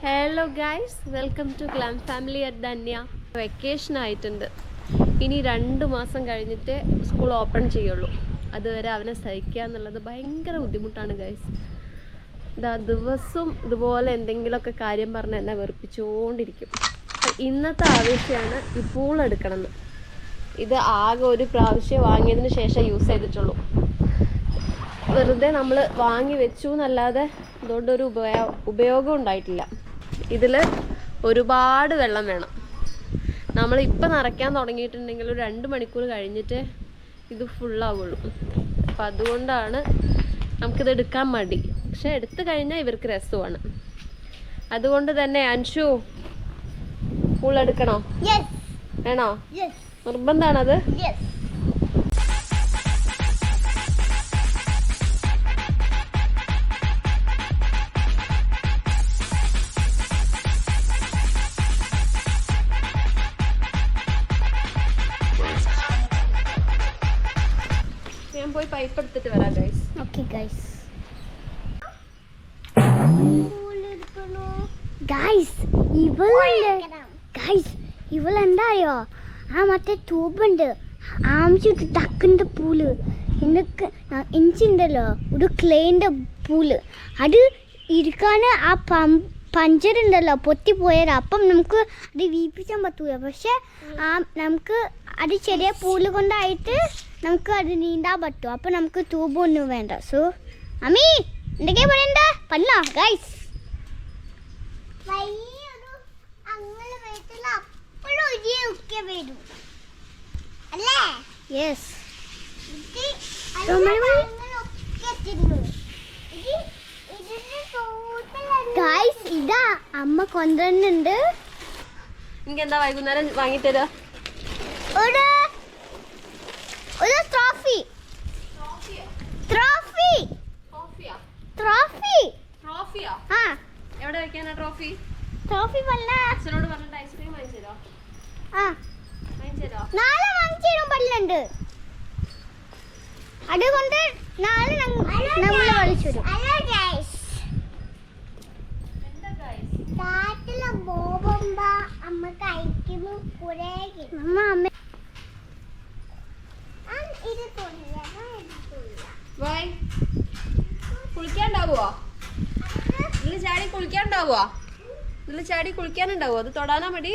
Hello guys, welcome to Clam family at Dhanya. Vacation ആയിട്ടുണ്ട്. ഇനി 2 മാസം കഴിഞ്ഞിട്ട് സ്കൂൾ ഓപ്പൺ ചെയ്യുള്ളൂ. അതുവരെ അവനെ സഹിക്കുക എന്നുള്ളത് ഭയങ്കര ബുദ്ധിമുട്ടാണ് ഗൈസ്. ദിവസവും ഇതുപോലെ എന്തെങ്കിലുമൊക്കെ കാര്യം പറഞ്ഞ് എന്നെ വെറുപ്പിച്ചുകൊണ്ടിരിക്കും. ഇന്നത്തെ ആവശ്യമാണ് ഈ പൂൾ എടുക്കണമെന്ന്. ഇത് ആകെ ഒരു പ്രാവശ്യം വാങ്ങിയതിന് ശേഷം യൂസ് ചെയ്തിട്ടുള്ളൂ. വെറുതെ നമ്മൾ വാങ്ങി വെച്ചു എന്നല്ലാതെ അതുകൊണ്ടൊരു ഉപയോഗം ഉണ്ടായിട്ടില്ല. ഇതിൽ ഒരുപാട് വെള്ളം വേണം. നമ്മളിപ്പോൾ നിറയ്ക്കാൻ തുടങ്ങിയിട്ടുണ്ടെങ്കിൽ ഒരു 2 മണിക്കൂർ കഴിഞ്ഞിട്ട് ഇത് ഫുള്ളാവുള്ളൂ. അപ്പം അതുകൊണ്ടാണ് നമുക്കിത് എടുക്കാൻ മടി. പക്ഷെ എടുത്തു കഴിഞ്ഞാൽ ഇവർക്ക് രസമാണ്. അതുകൊണ്ട് തന്നെ അൻഷു, പൂളെടുക്കണോ? വേണോ? നിർബന്ധമാണത്? ഞാൻ പോയി പൈപ്പ് എടുത്തിട്ട് വരാം ഗൈസ്. Okay guys. ഇവളെന്തായോ ആ മറ്റേ ട്യൂബുണ്ട് ആവശ്യം ടക്കിൻ്റെ പൂല് എനിക്കുണ്ടല്ലോ ഒരു ക്ലേൻ്റെ പൂല് അത് ഇരിക്കാൻ ആ പഞ്ചറുണ്ടല്ലോ പൊട്ടിപ്പോയത്. അപ്പം നമുക്ക് അത് വീപ്പിക്കാൻ പറ്റൂല. പക്ഷെ നമുക്ക് അത് ചെറിയ പൂല് കൊണ്ടായിട്ട് നമുക്ക് അത് നീന്താൻ പറ്റും. അപ്പം നമുക്ക് ട്യൂബൊന്നും വേണ്ട. സോ അമ്മി എന്തൊക്കെയാ പറയണ്ട പല്ലോ ഗൈസ്. ഇതാ അമ്മ കൊണ്ടുവരുന്നുണ്ട്. എനിക്ക് എന്താ വൈകുന്നേരം വാങ്ങിത്തരാ? ഒരു ട്രോഫി. Trophy trophy ട്രോഫിയാ? ആ, എവിടെ വെക്കാനാ ട്രോഫി? ട്രോഫി വല്ല അച്ഛനോട് പറഞ്ഞിട്ട് ഐസ്ക്രീം വാങ്ങിച്ചോ? ആ, വാങ്ങിച്ചോ? നാളെ വാങ്ങിച്ചു പല്ലുണ്ട്. അതുകൊണ്ട് നാളെ നമ്മൾ വിളിച്ചു തരും. കുളിക്കാണ്ടാവോ? ഇതില് ചാടി കുളിക്കാണ്ടാവോ? ഇതില് ചാടി കുളിക്കാനുണ്ടാവോ? അത് തൊടാനാ മടി.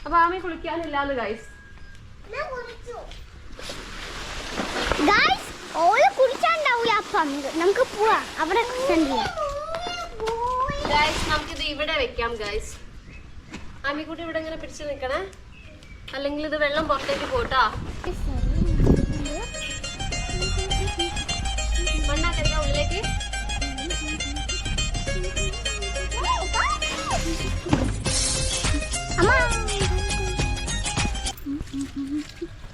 അപ്പൊ ആമി കുളിക്കാനില്ലാന്ന് ഗൈസ്. കുളിച്ചാണ്ടാവൂല. അപ്പം നമുക്ക് പോവാ അവിടെ. നമുക്കിത് ഇവിടെ വെക്കാം ഗൈസ്. ആമിക്കുട്ടി ഇവിടെ ഇങ്ങനെ പിടിച്ചു നിൽക്കണേ, അല്ലെങ്കിൽ ഇത് വെള്ളം പുറത്തേക്ക് പോട്ടാ. മണ്ണാക്കരിക്ക ഉള്ളിലേക്ക്.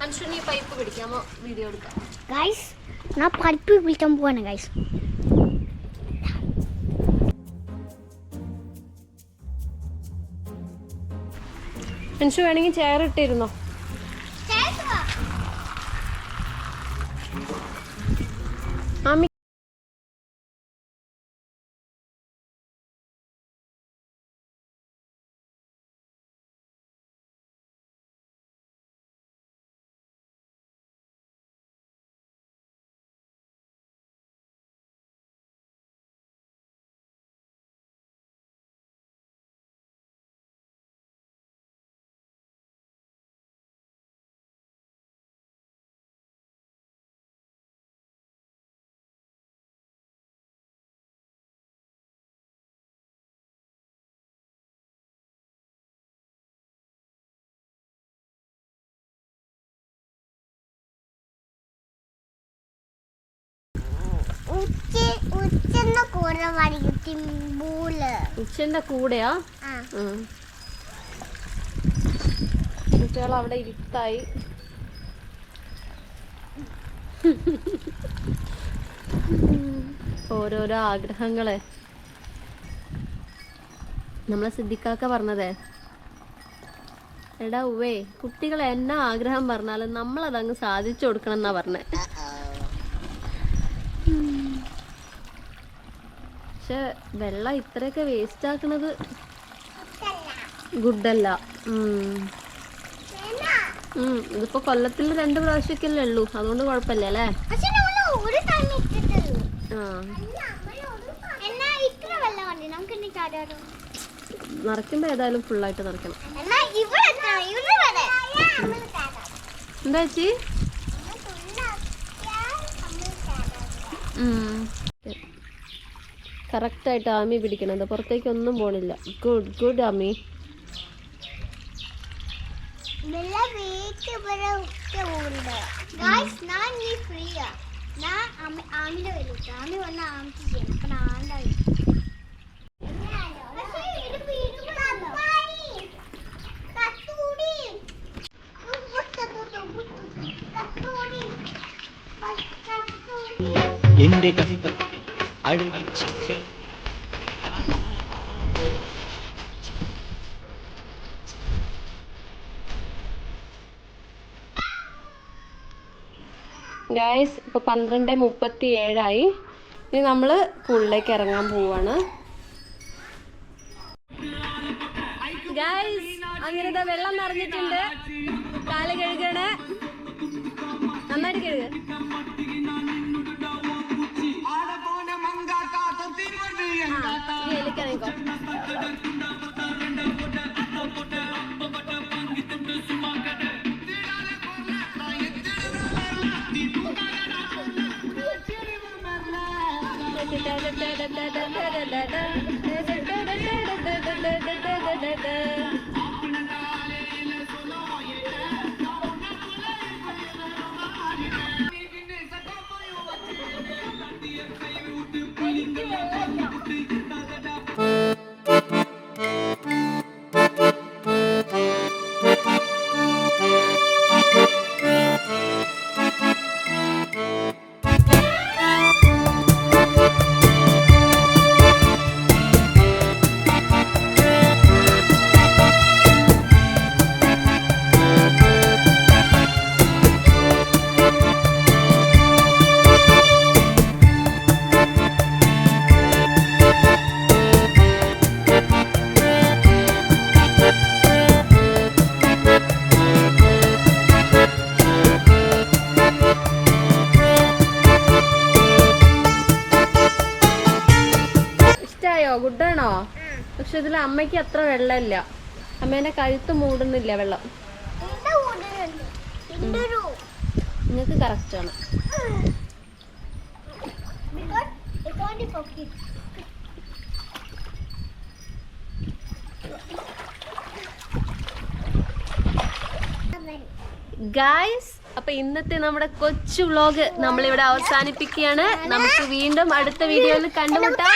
അൻഷുനി പൈപ്പ് പിടിക്കാമോ? വീഡിയോ എടുക്കാം ഗൈസ്. ഞാൻ പൈപ്പ് പിടിക്കാൻ പോവാണ് ഗൈസ്. അൻഷു വേണമെങ്കിൽ ചെയർ ഇട്ടിരുന്നോ? ആമി ഉച്ചന്റെ കൂടെയാ? കുട്ടികൾ അവിടെ ഇരുത്തായി. ഓരോരോ ആഗ്രഹങ്ങളെ നമ്മളെ സിദ്ദിഖാക്ക പറഞ്ഞതേ, എടാ ഉവേ കുട്ടികൾ എന്നാ ആഗ്രഹം പറഞ്ഞാലും നമ്മളതങ്ങ് സാധിച്ചു കൊടുക്കണം എന്നാ പറഞ്ഞേ. പക്ഷെ വെള്ളം ഇത്രയൊക്കെ വേസ്റ്റ് ആക്കണത് ഗുഡല്ല. ഇതിപ്പോ കൊല്ലത്തിൽ 2 പ്രാവശ്യമൊക്കെയല്ലേ ഉള്ളൂ, അതുകൊണ്ട് കുഴപ്പമില്ല അല്ലേ? നിറയ്ക്കുമ്പോ ഏതായാലും ഫുള്ളായിട്ട് നിറയ്ക്കണം. എന്താ ചേച്ചി? കറക്റ്റായിട്ട് ആമി പിടിക്കണത്, പുറത്തേക്കൊന്നും പോണില്ല. Good good Ami. എന്റെ കവിത അഴകിച്ച് ഗായ്സ്, ഇപ്പോൾ 12:37 ഇനി നമ്മൾ പൂളിലേക്ക് ഇറങ്ങാൻ പോവാണ്. ഗായ്സ്, അങ്ങനെ വെള്ളം നിറഞ്ഞിട്ടുണ്ട്. കാല് കഴുകണേ, നന്നായിട്ട് കഴുക. എലിക്കറിയിക്കോ. ഗുഡാണോ? പക്ഷെ ഇതിൽ അമ്മയ്ക്ക് അത്ര വെള്ളമില്ല. അമ്മേന്റെ കഴുത്ത് മൂടുന്നില്ല വെള്ളം. നിങ്ങൾക്ക് കറക്റ്റ് ആണ്. ഗായ്സ്, അപ്പൊ ഇന്നത്തെ നമ്മുടെ കൊച്ചു വ്ലോഗ് നമ്മളിവിടെ അവസാനിപ്പിക്കുകയാണ്. നമുക്ക് വീണ്ടും അടുത്ത വീഡിയോയിൽ കണ്ടുമുട്ടാം.